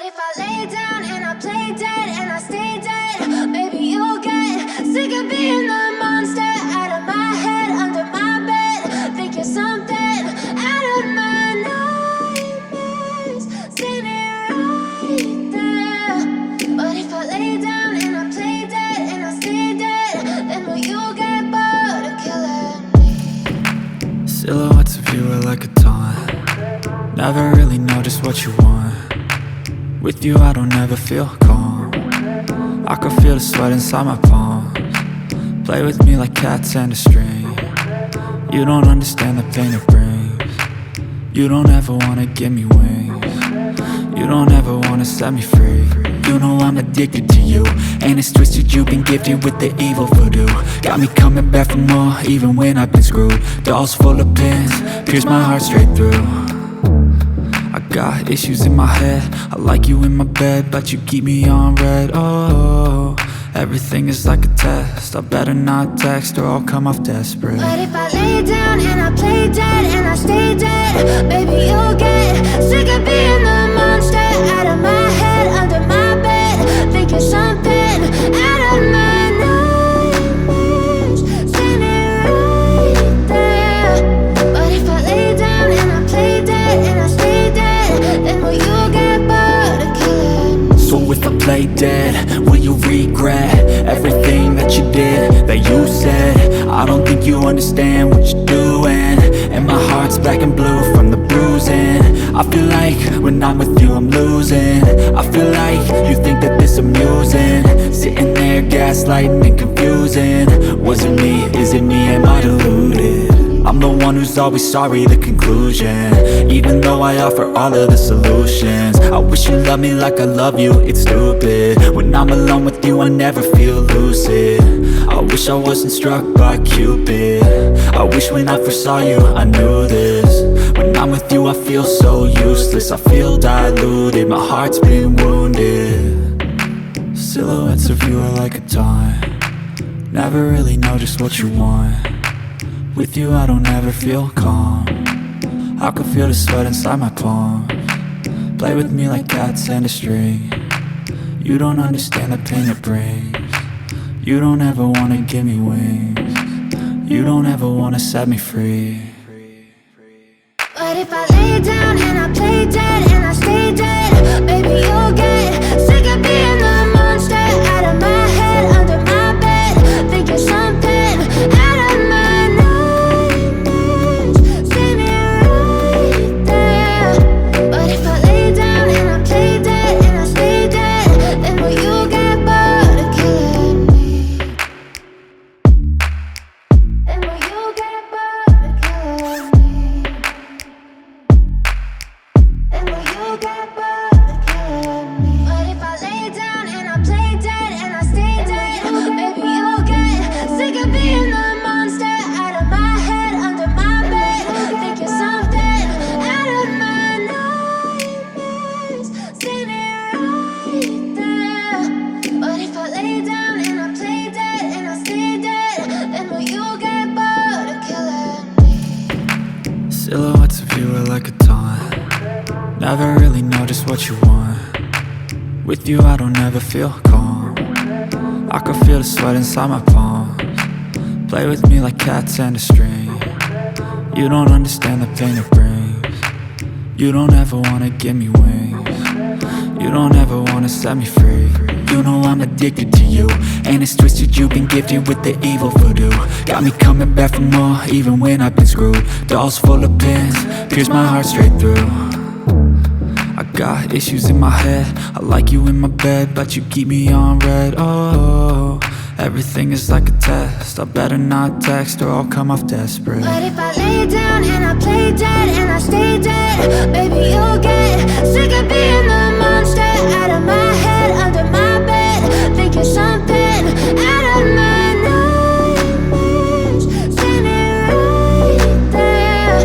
if I lay down and I play dead and I stay dead, maybe you'll get sick of being the monster out of my head, under my bed. Think you're something out of my nightmares, standing right there. But if I lay down and I play dead and I stay dead, then will you get bored of killing me? Silhouettes of you are like a taunt. Never really know just what you want. With you I don't ever feel calm. I can feel the sweat inside my palms. Play with me like cats and a string. You don't understand the pain it brings. You don't ever wanna give me wings. You don't ever wanna set me free. You know I'm addicted to you, and it's twisted, you've been gifted with the evil voodoo. Got me coming back for more, even when I've been screwed. Dolls full of pins, pierce my heart straight through. I got issues in my head, I like you in my bed, but you keep me on red. Oh, everything is like a test, I better not text or I'll come off desperate. But if I lay down and I play dead and I stay dead, baby you'll get sick of being the monster out of my head, under my bed. Think you're something out of my nightmares, standing right there. But if I lay down and I play dead and I stay dead, then will you get bored of killing me? So if I play dead, will you regret everything that you did, that you said? I don't think you understand what you're doing, and my heart's black and blue from the bruising. I feel like when I'm with you I'm losing. I feel like you think that this amusing, sitting there gaslighting and confusing. Was it me? Is it me? Am I deluded? I'm the one who's always sorry, the conclusion, even though I offer all of the solutions. I wish you loved me like I love you, it's stupid. When I'm alone with you I never feel lucid. I wish I wasn't struck by Cupid. I wish when I first saw you I knew this. When I'm with you I feel so useless, I feel diluted, my heart's been wounded. Silhouettes of you are like a taunt. Never really know just what you want. With you I don't ever feel calm. I can feel the sweat inside my palms. Play with me like cats and a string. You don't understand the pain it brings. You don't ever wanna give me wings. You don't ever wanna set me free. But if I lay down and I play dead and I stay dead, baby you'll get sick of being the monster out of my head, under my bed. Think you're something out of my nightmares, standing right there. But if I lay down and I play dead and I stay dead, then will you get bored of killing me? Then will you get bored of killing me? Then will you get bored of killing me? But if I lay down and I play dead and I stay dead, maybe you'll get sick of being the monster out of my head, under my bed. Think you're something out of my nightmares, standing right there. But if I lay down and I play dead and I stay dead, then will you get bored of killing me? Silhouettes of you are like a taunt. Never really know just what you want. With you I don't ever feel calm. I can feel the sweat inside my palms. Play with me like cats and a string. You don't understand the pain it brings. You don't ever wanna give me wings. You don't ever wanna set me free. You know I'm addicted to you, and it's twisted, you've been gifted with the evil voodoo. Got me coming back for more, even when I've been screwed. Dolls full of pins, pierce my heart straight through. I got issues in my head, I like you in my bed, but you keep me on red. Oh, everything is like a test, I better not text or I'll come off desperate. But if I lay down and I play dead and I stay dead, baby you'll get sick of being the monster out of my head, under my bed. Think you're something out of my nightmares, standing right there.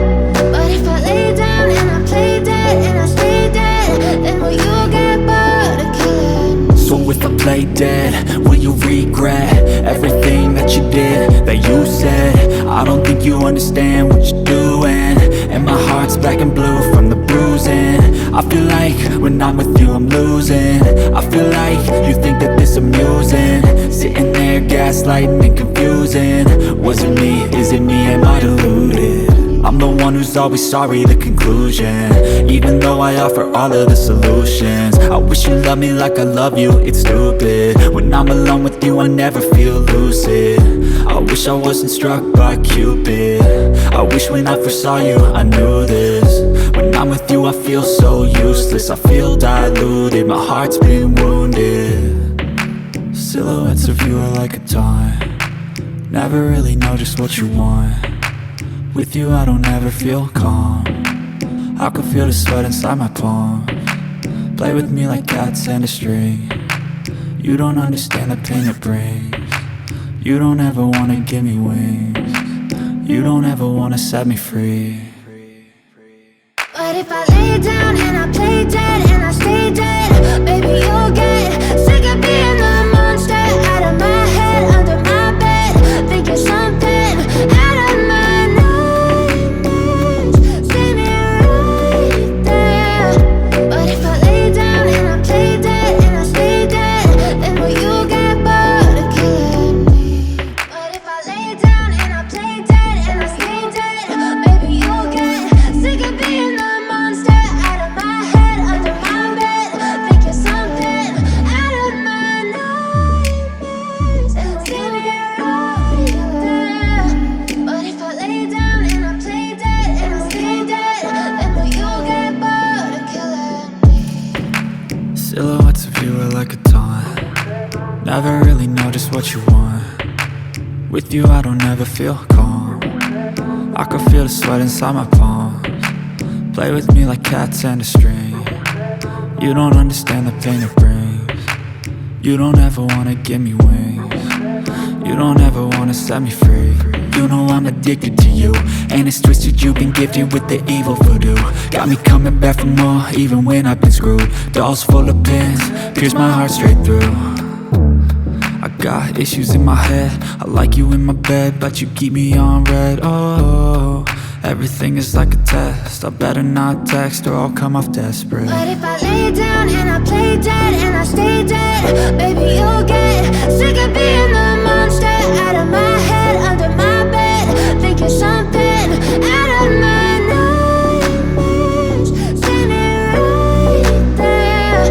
But if I lay down and I play dead and I stay dead, then will you get bored of killing me? So if I play dead, will you regret everything that you did, that you said? I don't think you understand what you doing, and my heart's black and blue from the bruising. I feel like when I'm with you I'm losing. I feel like you think that this amusing, sitting there gaslighting and confusing. Was it me? Is it me? Am I deluded? I'm the one who's always sorry, the conclusion. Even though I offer all of the solutions, I wish you loved me like I love you, it's stupid. When I'm alone with you I never feel lucid. I wish I wasn't struck by Cupid. I wish when I first saw you I knew this. When I'm with you I feel so useless, I feel diluted, my heart's been wounded. Silhouettes of you are like a taunt, never really know just what you want. With you I don't ever feel calm, I can feel the sweat inside my palms. Play with me like cats and a string, you don't understand the pain it brings. You don't ever wanna give me wings, you don't ever wanna set me free. But if I lay down and I play dead and I stay dead, baby you'll get sick of being the monster out of my head, under my bed, thinking something out of my nightmares. See me right there. But if I lay down and I play dead and I stay dead, then will you get bored of killing me? But if I lay down and I play dead and I stay dead, baby you'll get sick of being the monster out of my head, under my bed, thinking something out of my nightmares. See me right there. But if I lay down and I play dead and I stay dead, then will you get bored of killing me? Silhouettes of you are like a taunt, never really know just what you want. With you I don't ever feel calm, I can feel the sweat inside my palms. Play with me like cats and a string, you don't understand the pain it brings. You don't ever wanna give me wings, you don't ever wanna set me free. You know I'm addicted to you, and it's twisted, you've been gifted with the evil voodoo. Got me coming back for more, even when I've been screwed. Dolls full of pins, pierce my heart straight through. I got issues in my head, I like you in my bed, but you keep me on red. Oh, everything is like a test, I better not text or I'll come off desperate. But if I lay down and I play dead and I stay dead, baby you'll get sick of being the monster out of my head, under my bed, thinking something out of my nightmares. See me right there.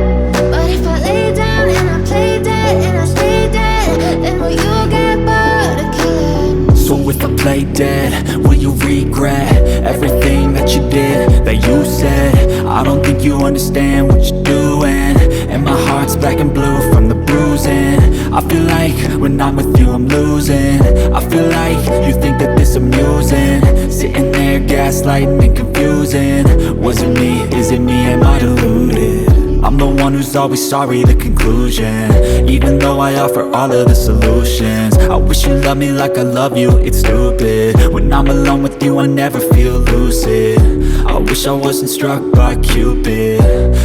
But if I lay down and I play dead and I stay dead, then will you get bored of killing me? So if I play dead, will you regret everything that you did, that you said? I don't think you understand what you're doing, and my heart's black and blue from the bruising. I feel like when I'm with you I'm losing. I feel like you think that this amusing, sitting there gaslighting and confusing. Was it me? Is it me? Am I deluded? I'm the one who's always sorry, the conclusion. Even though I offer all of the solutions, I wish you loved me like I love you, it's stupid. When I'm alone with you I never feel lucid. I wish I wasn't struck by Cupid.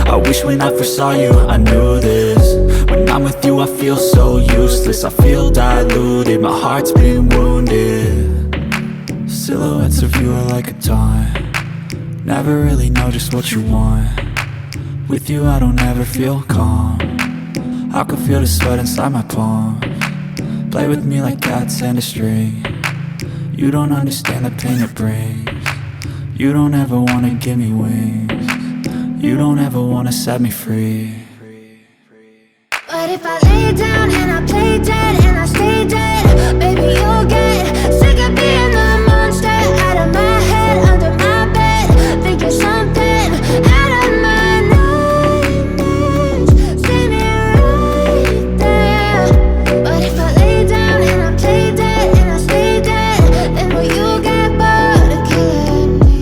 I wish when I first saw you I knew this. When I'm with you I feel so useless, I feel diluted, my heart's been wounded. Silhouettes of you are like a taunt, never really know just what you want. With you I don't ever feel calm, I can feel the sweat inside my palms. Play with me like cats and a string, you don't understand the pain it brings. You don't ever wanna give me wings, you don't ever wanna set me free. But if I lay down and I play dead and I stay dead, baby you'll get sick of being the monster out of my head, under my bed, thinking something out of my nightmares. See me right there. But if I lay down and I play dead and I stay dead, then will you get bored of killing me?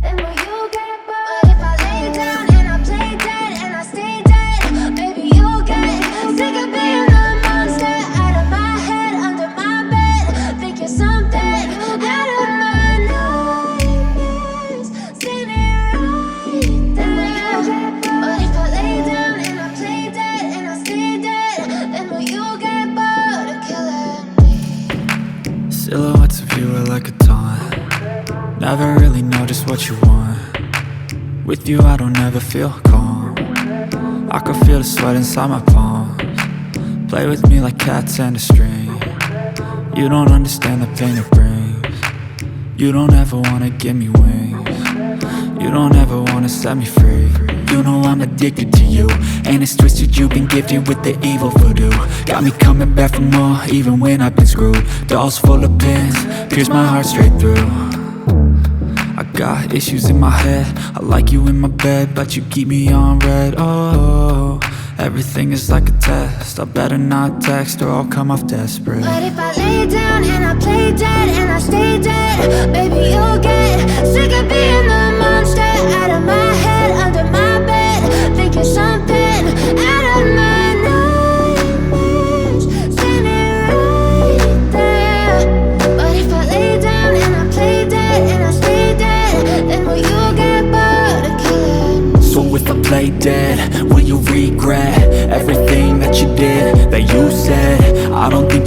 Then will you get bored? But if I lay down and I play dead and I stay dead, baby you'll get sick of being the monster never really know just what you want. With you I don't ever feel calm. I can feel the sweat inside my palms. Play with me like cats and a string. You don't understand the pain it brings. You don't ever wanna give me wings. You don't ever wanna set me free. You know I'm addicted to you, and it's twisted, you've been gifted with the evil voodoo. Got me coming back for more, even when I've been screwed. Dolls full of pins, pierce my heart straight through. I got issues in my head, I like you in my bed, but you keep me on red. Oh, everything is like a test, I better not text or I'll come off desperate. But if I lay down and I play dead and I stay dead, baby, you'll get sick of being the monster out of my head, under my bed, thinking something out of my nightmares, standing right there. But if I lay down and I play dead and I stay dead, then will you get bored of killing me? So if I play dead, will you regret everything that you did, that you said? I don't think you